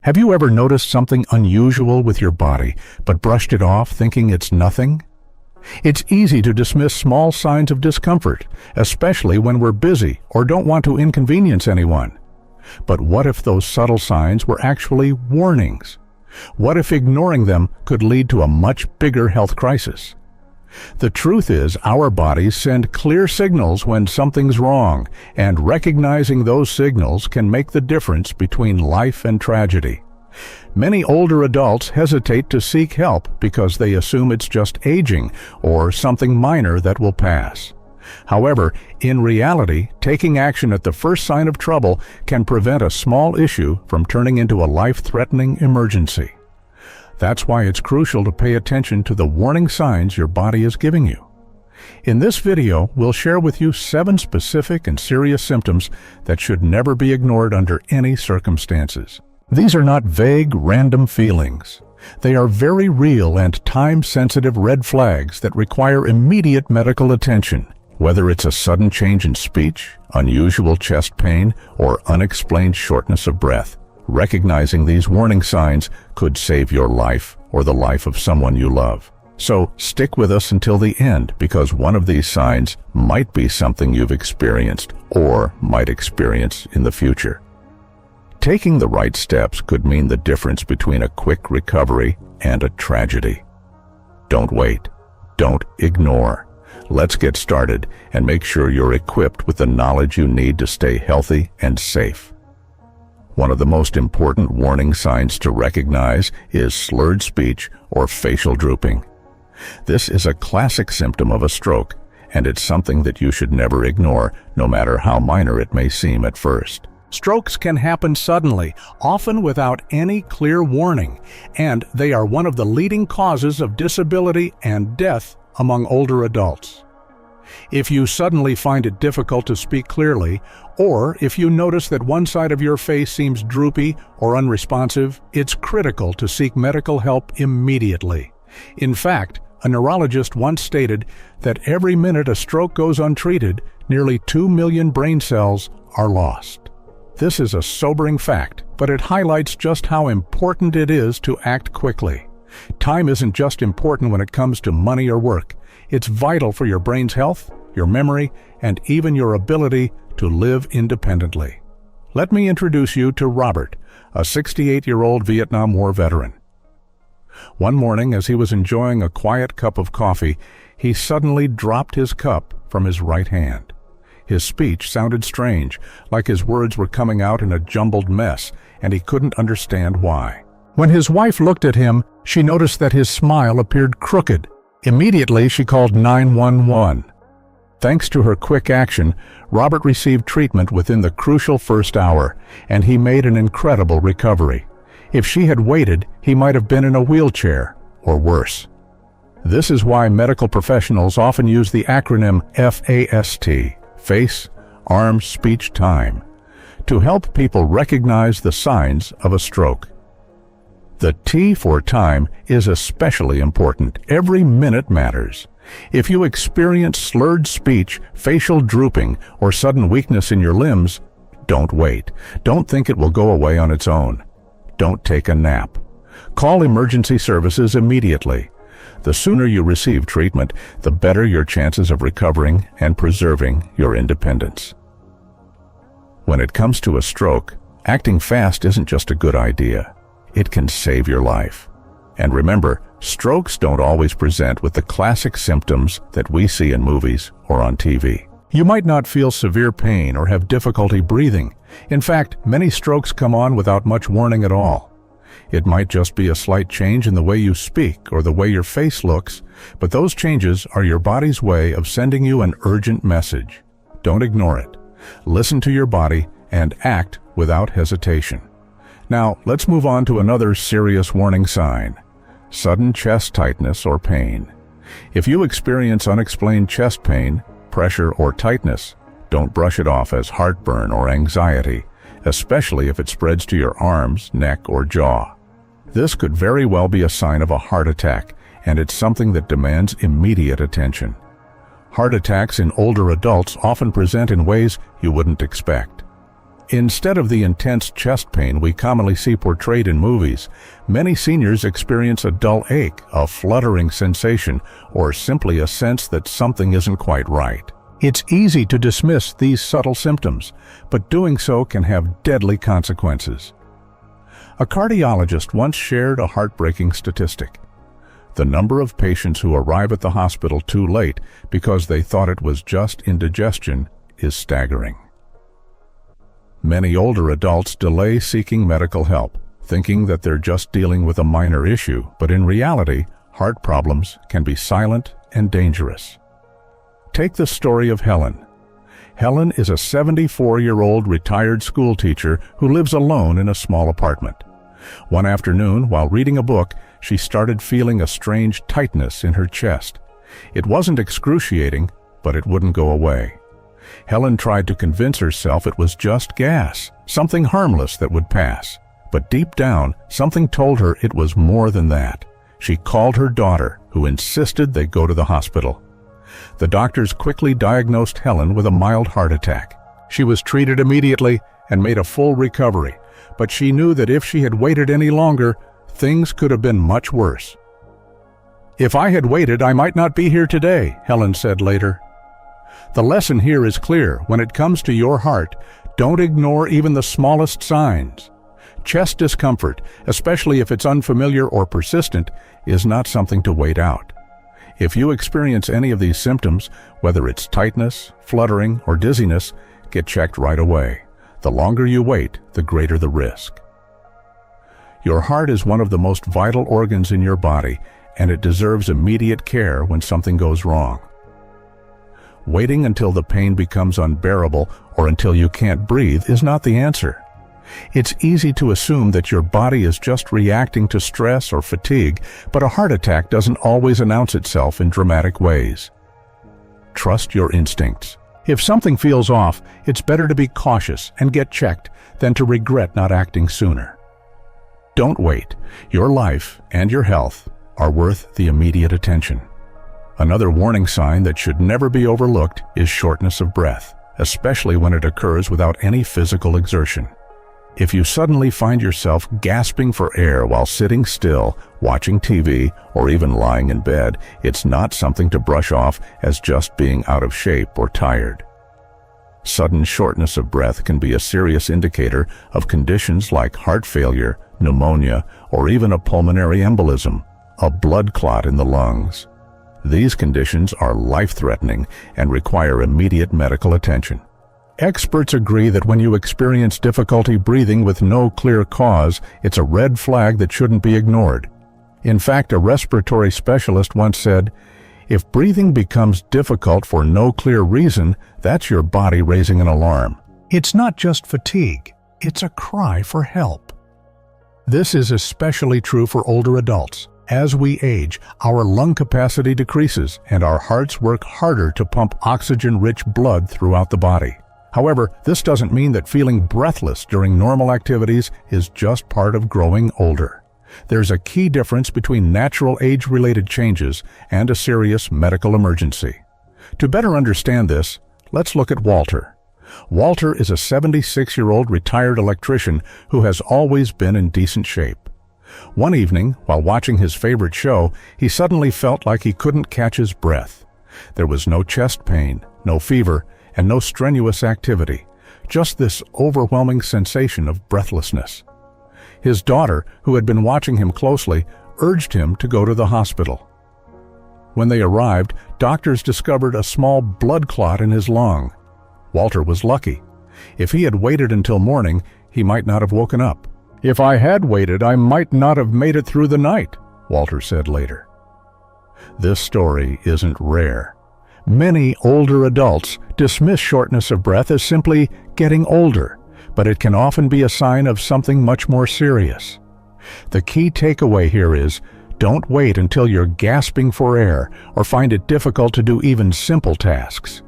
Have you ever noticed something unusual with your body, but brushed it off thinking it's nothing? It's easy to dismiss small signs of discomfort, especially when we're busy or don't want to inconvenience anyone. But what if those subtle signs were actually warnings? What if ignoring them could lead to a much bigger health crisis? The truth is, our bodies send clear signals when something's wrong, and recognizing those signals can make the difference between life and tragedy. Many older adults hesitate to seek help because they assume it's just aging or something minor that will pass. However, in reality, taking action at the first sign of trouble can prevent a small issue from turning into a life-threatening emergency. That's why it's crucial to pay attention to the warning signs your body is giving you. In this video, we'll share with you 7 specific and serious symptoms that should never be ignored under any circumstances. These are not vague, random feelings. They are very real and time-sensitive red flags that require immediate medical attention, whether it's a sudden change in speech, unusual chest pain, or unexplained shortness of breath. Recognizing these warning signs could save your life or the life of someone you love. So stick with us until the end, because one of these signs might be something you've experienced or might experience in the future. Taking the right steps could mean the difference between a quick recovery and a tragedy. Don't wait. Don't ignore. Let's get started and make sure you're equipped with the knowledge you need to stay healthy and safe. One of the most important warning signs to recognize is slurred speech or facial drooping. This is a classic symptom of a stroke, and it's something that you should never ignore, no matter how minor it may seem at first. Strokes can happen suddenly, often without any clear warning, and they are one of the leading causes of disability and death among older adults. If you suddenly find it difficult to speak clearly, or if you notice that one side of your face seems droopy or unresponsive, it's critical to seek medical help immediately. In fact, a neurologist once stated that every minute a stroke goes untreated, nearly 2 million brain cells are lost. This is a sobering fact, but it highlights just how important it is to act quickly. Time isn't just important when it comes to money or work. It's vital for your brain's health, your memory, and even your ability to live independently. Let me introduce you to Robert, a 68-year-old Vietnam War veteran. One morning, as he was enjoying a quiet cup of coffee, he suddenly dropped his cup from his right hand. His speech sounded strange, like his words were coming out in a jumbled mess, and he couldn't understand why. When his wife looked at him, she noticed that his smile appeared crooked. Immediately, she called 911. Thanks to her quick action, Robert received treatment within the crucial first hour, and he made an incredible recovery. If she had waited, he might have been in a wheelchair, or worse. This is why medical professionals often use the acronym FAST, Face, Arm, Speech, Time, to help people recognize the signs of a stroke. The T for time is especially important. Every minute matters. If you experience slurred speech, facial drooping, or sudden weakness in your limbs, don't wait. Don't think it will go away on its own. Don't take a nap. Call emergency services immediately. The sooner you receive treatment, the better your chances of recovering and preserving your independence. When it comes to a stroke, acting fast isn't just a good idea. It can save your life. And remember, strokes don't always present with the classic symptoms that we see in movies or on TV. You might not feel severe pain or have difficulty breathing. In fact, many strokes come on without much warning at all. It might just be a slight change in the way you speak or the way your face looks, but those changes are your body's way of sending you an urgent message. Don't ignore it. Listen to your body and act without hesitation. Now, let's move on to another serious warning sign: sudden chest tightness or pain. If you experience unexplained chest pain, pressure, or tightness, don't brush it off as heartburn or anxiety, especially if it spreads to your arms, neck, or jaw. This could very well be a sign of a heart attack, and it's something that demands immediate attention. Heart attacks in older adults often present in ways you wouldn't expect. Instead of the intense chest pain we commonly see portrayed in movies, many seniors experience a dull ache, a fluttering sensation, or simply a sense that something isn't quite right. It's easy to dismiss these subtle symptoms, but doing so can have deadly consequences. A cardiologist once shared a heartbreaking statistic. The number of patients who arrive at the hospital too late because they thought it was just indigestion is staggering. Many older adults delay seeking medical help, thinking that they're just dealing with a minor issue, but in reality, heart problems can be silent and dangerous. Take the story of Helen. Helen is a 74-year-old retired school teacher who lives alone in a small apartment. One afternoon, while reading a book, she started feeling a strange tightness in her chest. It wasn't excruciating, but it wouldn't go away. Helen tried to convince herself it was just gas, something harmless that would pass. But deep down, something told her it was more than that. She called her daughter, who insisted they go to the hospital. The doctors quickly diagnosed Helen with a mild heart attack. She was treated immediately and made a full recovery, but she knew that if she had waited any longer, things could have been much worse. "If I had waited, I might not be here today," Helen said later. The lesson here is clear. When it comes to your heart, don't ignore even the smallest signs. Chest discomfort, especially if it's unfamiliar or persistent, is not something to wait out. If you experience any of these symptoms, whether it's tightness, fluttering, or dizziness, get checked right away. The longer you wait, the greater the risk. Your heart is one of the most vital organs in your body, and it deserves immediate care when something goes wrong. Waiting until the pain becomes unbearable or until you can't breathe is not the answer. It's easy to assume that your body is just reacting to stress or fatigue, but a heart attack doesn't always announce itself in dramatic ways. Trust your instincts. If something feels off, it's better to be cautious and get checked than to regret not acting sooner. Don't wait. Your life and your health are worth the immediate attention. Another warning sign that should never be overlooked is shortness of breath, especially when it occurs without any physical exertion. If you suddenly find yourself gasping for air while sitting still, watching TV, or even lying in bed, it's not something to brush off as just being out of shape or tired. Sudden shortness of breath can be a serious indicator of conditions like heart failure, pneumonia, or even a pulmonary embolism, a blood clot in the lungs. These conditions are life-threatening and require immediate medical attention. Experts agree that when you experience difficulty breathing with no clear cause, it's a red flag that shouldn't be ignored. In fact, a respiratory specialist once said, "If breathing becomes difficult for no clear reason, that's your body raising an alarm." It's not just fatigue, it's a cry for help. This is especially true for older adults. As we age, our lung capacity decreases and our hearts work harder to pump oxygen-rich blood throughout the body. However, this doesn't mean that feeling breathless during normal activities is just part of growing older. There's a key difference between natural age-related changes and a serious medical emergency. To better understand this, let's look at Walter. Walter is a 76-year-old retired electrician who has always been in decent shape. One evening, while watching his favorite show, he suddenly felt like he couldn't catch his breath. There was no chest pain, no fever, and no strenuous activity, just this overwhelming sensation of breathlessness. His daughter, who had been watching him closely, urged him to go to the hospital. When they arrived, doctors discovered a small blood clot in his lung. Walter was lucky. If he had waited until morning, he might not have woken up. "If I had waited, I might not have made it through the night," Walter said later. This story isn't rare. Many older adults dismiss shortness of breath as simply getting older, but it can often be a sign of something much more serious. The key takeaway here is, don't wait until you're gasping for air or find it difficult to do even simple tasks.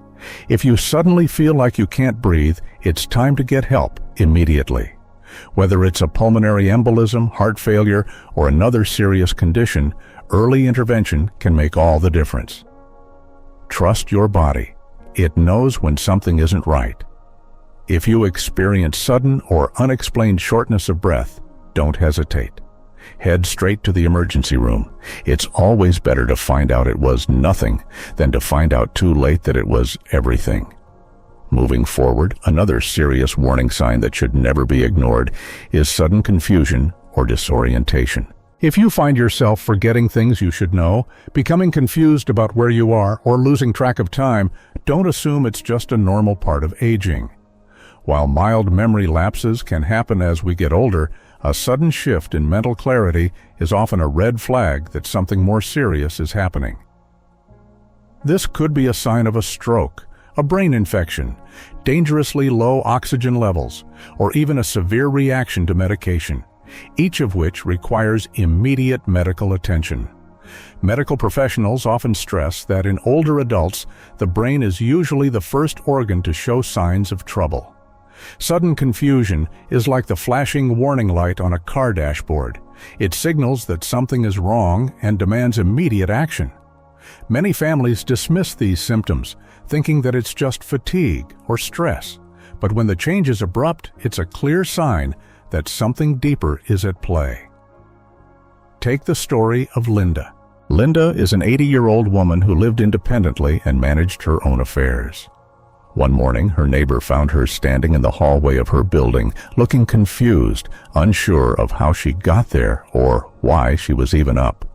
If you suddenly feel like you can't breathe, it's time to get help immediately. Whether it's a pulmonary embolism, heart failure, or another serious condition, early intervention can make all the difference. Trust your body. It knows when something isn't right. If you experience sudden or unexplained shortness of breath, don't hesitate. Head straight to the emergency room. It's always better to find out it was nothing than to find out too late that it was everything. Moving forward, another serious warning sign that should never be ignored is sudden confusion or disorientation. If you find yourself forgetting things you should know, becoming confused about where you are, or losing track of time, don't assume it's just a normal part of aging. While mild memory lapses can happen as we get older, a sudden shift in mental clarity is often a red flag that something more serious is happening. This could be a sign of a stroke, a brain infection, dangerously low oxygen levels, or even a severe reaction to medication, each of which requires immediate medical attention. Medical professionals often stress that in older adults, the brain is usually the first organ to show signs of trouble. Sudden confusion is like the flashing warning light on a car dashboard. It signals that something is wrong and demands immediate action. Many families dismiss these symptoms, thinking that it's just fatigue or stress. But when the change is abrupt, it's a clear sign that something deeper is at play. Take the story of Linda. Linda is an 80-year-old woman who lived independently and managed her own affairs. One morning, her neighbor found her standing in the hallway of her building, looking confused, unsure of how she got there or why she was even up.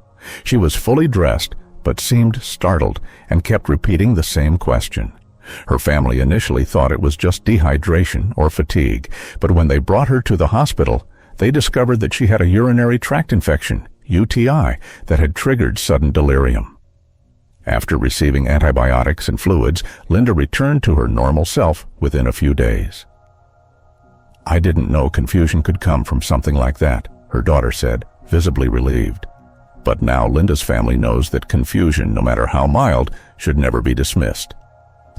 She was fully dressed, but seemed startled and kept repeating the same question. Her family initially thought it was just dehydration or fatigue, but when they brought her to the hospital, they discovered that she had a urinary tract infection, UTI, that had triggered sudden delirium. After receiving antibiotics and fluids, Linda returned to her normal self within a few days. "I didn't know confusion could come from something like that," her daughter said, visibly relieved. But now Linda's family knows that confusion, no matter how mild, should never be dismissed.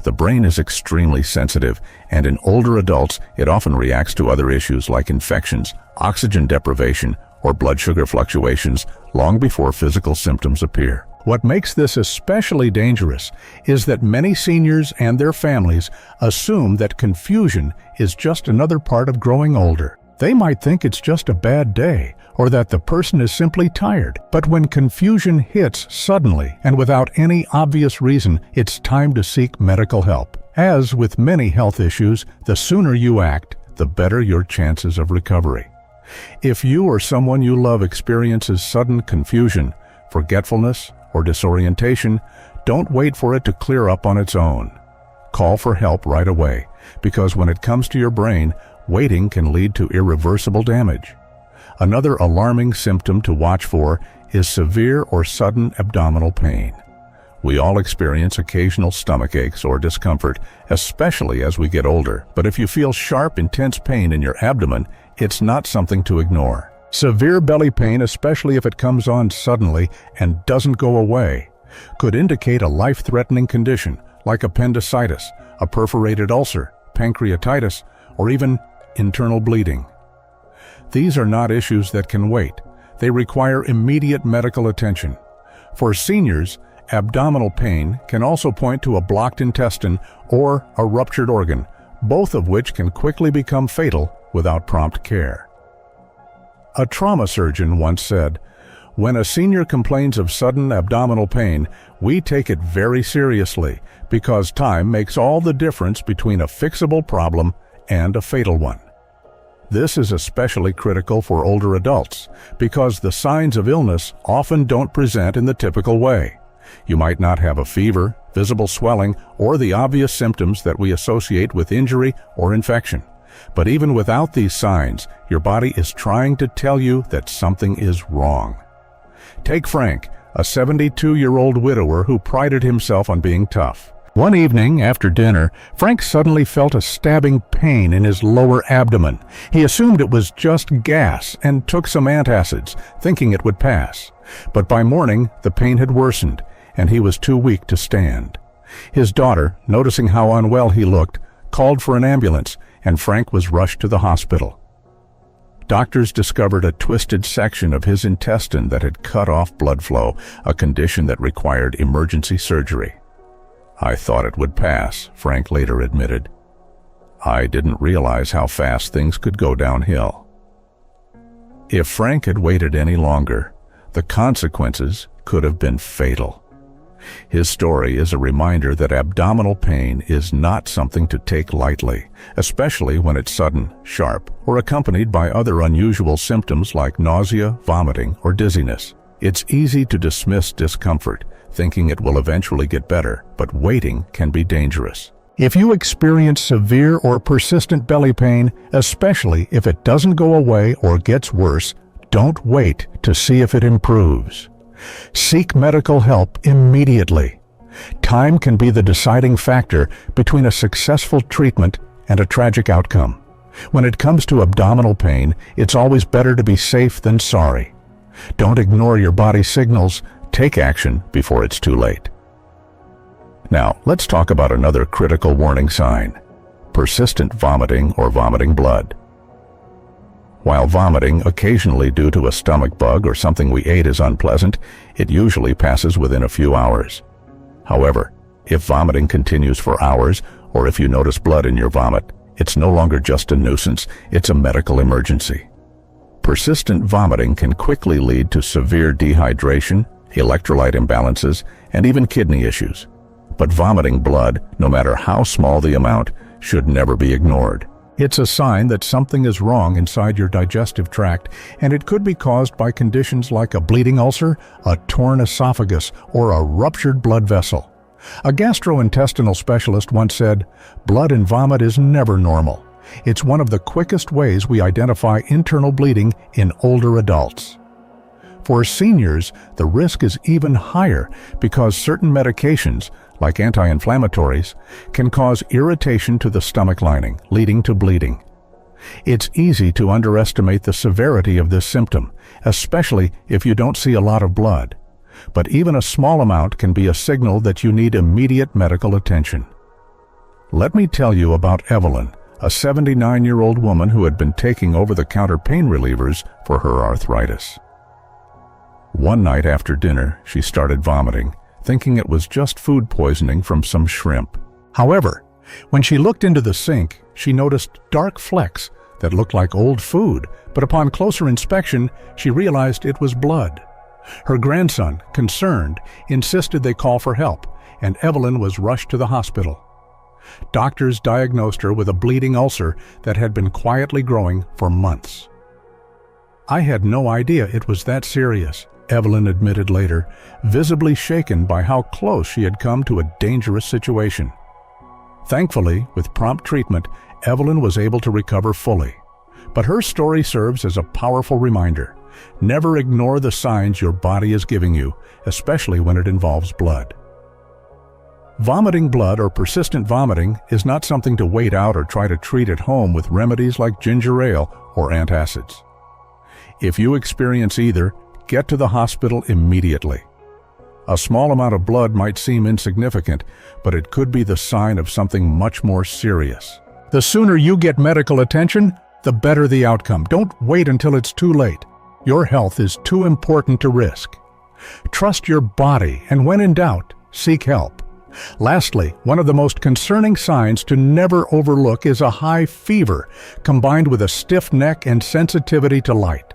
The brain is extremely sensitive, and in older adults, it often reacts to other issues like infections, oxygen deprivation, or blood sugar fluctuations long before physical symptoms appear. What makes this especially dangerous is that many seniors and their families assume that confusion is just another part of growing older. They might think it's just a bad day, or that the person is simply tired. But when confusion hits suddenly and without any obvious reason, it's time to seek medical help. As with many health issues, the sooner you act, the better your chances of recovery. If you or someone you love experiences sudden confusion, forgetfulness, or disorientation, don't wait for it to clear up on its own. Call for help right away, because when it comes to your brain, waiting can lead to irreversible damage. Another alarming symptom to watch for is severe or sudden abdominal pain. We all experience occasional stomach aches or discomfort, especially as we get older. But if you feel sharp, intense pain in your abdomen, it's not something to ignore. Severe belly pain, especially if it comes on suddenly and doesn't go away, could indicate a life-threatening condition like appendicitis, a perforated ulcer, pancreatitis, or even internal bleeding. These are not issues that can wait. They require immediate medical attention. For seniors, abdominal pain can also point to a blocked intestine or a ruptured organ, both of which can quickly become fatal without prompt care. A trauma surgeon once said, "When a senior complains of sudden abdominal pain, we take it very seriously because time makes all the difference between a fixable problem and a fatal one." This is especially critical for older adults because the signs of illness often don't present in the typical way. You might not have a fever, visible swelling, or the obvious symptoms that we associate with injury or infection. But even without these signs, your body is trying to tell you that something is wrong. Take Frank, a 72-year-old widower who prided himself on being tough. One evening after dinner, Frank suddenly felt a stabbing pain in his lower abdomen. He assumed it was just gas and took some antacids, thinking it would pass. But by morning, the pain had worsened, and he was too weak to stand. His daughter, noticing how unwell he looked, called for an ambulance, and Frank was rushed to the hospital. Doctors discovered a twisted section of his intestine that had cut off blood flow, a condition that required emergency surgery. "I thought it would pass," Frank later admitted. I didn't realize how fast things could go downhill. If Frank had waited any longer, the consequences could have been fatal. His story is a reminder that abdominal pain is not something to take lightly, especially when it's sudden, sharp, or accompanied by other unusual symptoms like nausea, vomiting, or dizziness. It's easy to dismiss discomfort, thinking it will eventually get better, but waiting can be dangerous. If you experience severe or persistent belly pain, especially if it doesn't go away or gets worse, don't wait to see if it improves. Seek medical help immediately. Time can be the deciding factor between a successful treatment and a tragic outcome. When it comes to abdominal pain, it's always better to be safe than sorry. Don't ignore your body's signals. Take action before it's too late. Now, let's talk about another critical warning sign: persistent vomiting or vomiting blood. While vomiting occasionally due to a stomach bug or something we ate is unpleasant, it usually passes within a few hours. However, if vomiting continues for hours, or if you notice blood in your vomit, it's no longer just a nuisance, it's a medical emergency. Persistent vomiting can quickly lead to severe dehydration, electrolyte imbalances, and even kidney issues. But vomiting blood, no matter how small the amount, should never be ignored. It's a sign that something is wrong inside your digestive tract, and it could be caused by conditions like a bleeding ulcer, a torn esophagus, or a ruptured blood vessel. A gastrointestinal specialist once said, "Blood in vomit is never normal. It's one of the quickest ways we identify internal bleeding in older adults." For seniors, the risk is even higher because certain medications, like anti-inflammatories, can cause irritation to the stomach lining, leading to bleeding. It's easy to underestimate the severity of this symptom, especially if you don't see a lot of blood. But even a small amount can be a signal that you need immediate medical attention. Let me tell you about Evelyn, a 79-year-old woman who had been taking over-the-counter pain relievers for her arthritis. One night after dinner, she started vomiting, thinking it was just food poisoning from some shrimp. However, when she looked into the sink, she noticed dark flecks that looked like old food, but upon closer inspection, she realized it was blood. Her grandson, concerned, insisted they call for help, and Evelyn was rushed to the hospital. Doctors diagnosed her with a bleeding ulcer that had been quietly growing for months. "I had no idea it was that serious," Evelyn admitted later, visibly shaken by how close she had come to a dangerous situation. Thankfully, with prompt treatment, Evelyn was able to recover fully. But her story serves as a powerful reminder. Never ignore the signs your body is giving you, especially when it involves blood. Vomiting blood or persistent vomiting is not something to wait out or try to treat at home with remedies like ginger ale or antacids. If you experience either, get to the hospital immediately. A small amount of blood might seem insignificant, but it could be the sign of something much more serious. The sooner you get medical attention, the better the outcome. Don't wait until it's too late. Your health is too important to risk. Trust your body, and when in doubt, seek help. Lastly, one of the most concerning signs to never overlook is a high fever, combined with a stiff neck and sensitivity to light.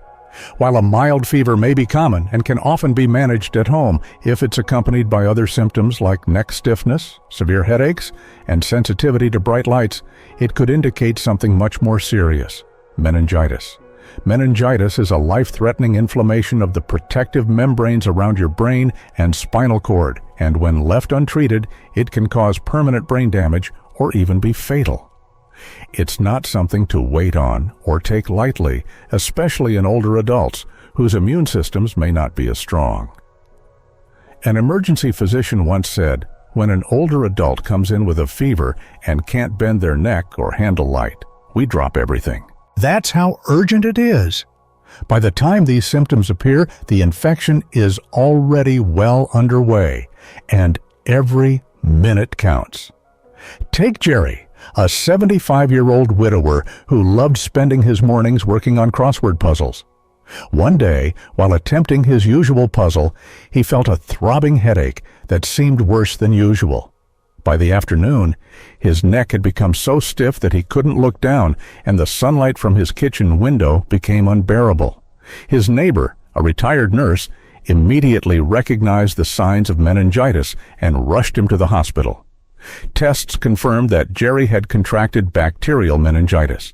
While a mild fever may be common and can often be managed at home if it's accompanied by other symptoms like neck stiffness, severe headaches, and sensitivity to bright lights, it could indicate something much more serious: meningitis. Meningitis is a life-threatening inflammation of the protective membranes around your brain and spinal cord, and when left untreated, it can cause permanent brain damage or even be fatal. It's not something to wait on or take lightly, especially in older adults whose immune systems may not be as strong. An emergency physician once said, "When an older adult comes in with a fever and can't bend their neck or handle light, we drop everything." That's how urgent it is. By the time these symptoms appear, the infection is already well underway, and every minute counts. Take Jerry, a 75-year-old widower who loved spending his mornings working on crossword puzzles. One day, while attempting his usual puzzle, he felt a throbbing headache that seemed worse than usual. By the afternoon, his neck had become so stiff that he couldn't look down, and the sunlight from his kitchen window became unbearable. His neighbor, a retired nurse, immediately recognized the signs of meningitis and rushed him to the hospital. Tests confirmed that Jerry had contracted bacterial meningitis.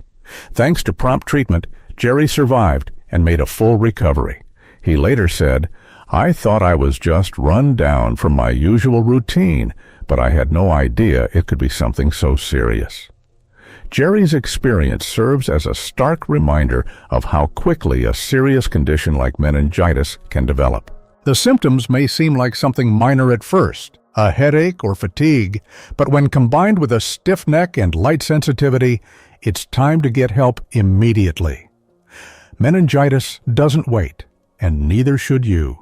Thanks to prompt treatment, Jerry survived and made a full recovery. He later said, "I thought I was just run down from my usual routine, but I had no idea it could be something so serious." Jerry's experience serves as a stark reminder of how quickly a serious condition like meningitis can develop. The symptoms may seem like something minor at first, a headache or fatigue, but when combined with a stiff neck and light sensitivity, it's time to get help immediately. Meningitis doesn't wait, and neither should you.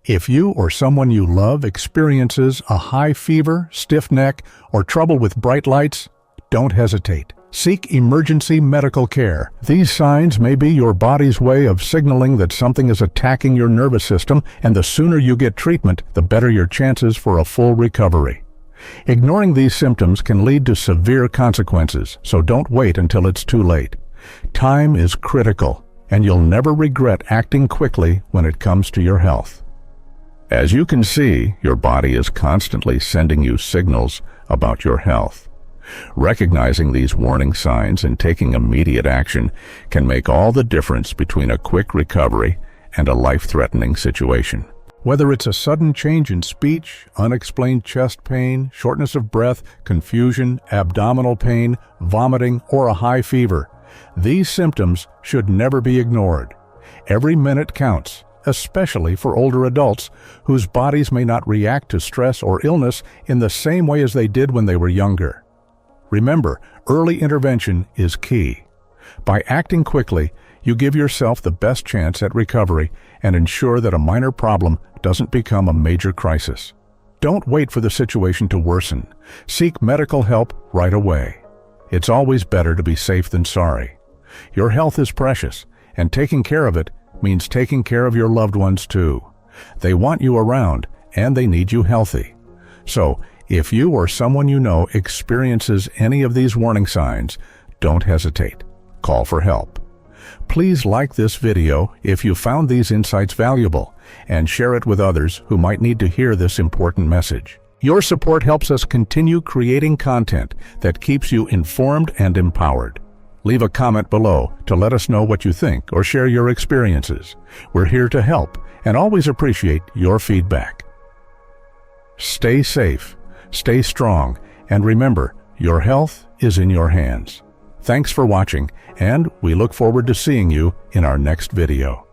If you or someone you love experiences a high fever, stiff neck, or trouble with bright lights, don't hesitate. Seek emergency medical care. These signs may be your body's way of signaling that something is attacking your nervous system, and the sooner you get treatment, the better your chances for a full recovery. Ignoring these symptoms can lead to severe consequences, so don't wait until it's too late. Time is critical, and you'll never regret acting quickly when it comes to your health. As you can see, your body is constantly sending you signals about your health. Recognizing these warning signs and taking immediate action can make all the difference between a quick recovery and a life-threatening situation. Whether it's a sudden change in speech, unexplained chest pain, shortness of breath, confusion, abdominal pain, vomiting, or a high fever, these symptoms should never be ignored. Every minute counts, especially for older adults whose bodies may not react to stress or illness in the same way as they did when they were younger. Remember, early intervention is key. By acting quickly, you give yourself the best chance at recovery and ensure that a minor problem doesn't become a major crisis. Don't wait for the situation to worsen. Seek medical help right away. It's always better to be safe than sorry. Your health is precious, and taking care of it means taking care of your loved ones too. They want you around, and they need you healthy. So, if you or someone you know experiences any of these warning signs, don't hesitate. Call for help. Please like this video if you found these insights valuable, and share it with others who might need to hear this important message. Your support helps us continue creating content that keeps you informed and empowered. Leave a comment below to let us know what you think or share your experiences. We're here to help and always appreciate your feedback. Stay safe. Stay strong, and remember, your health is in your hands. Thanks for watching, and we look forward to seeing you in our next video.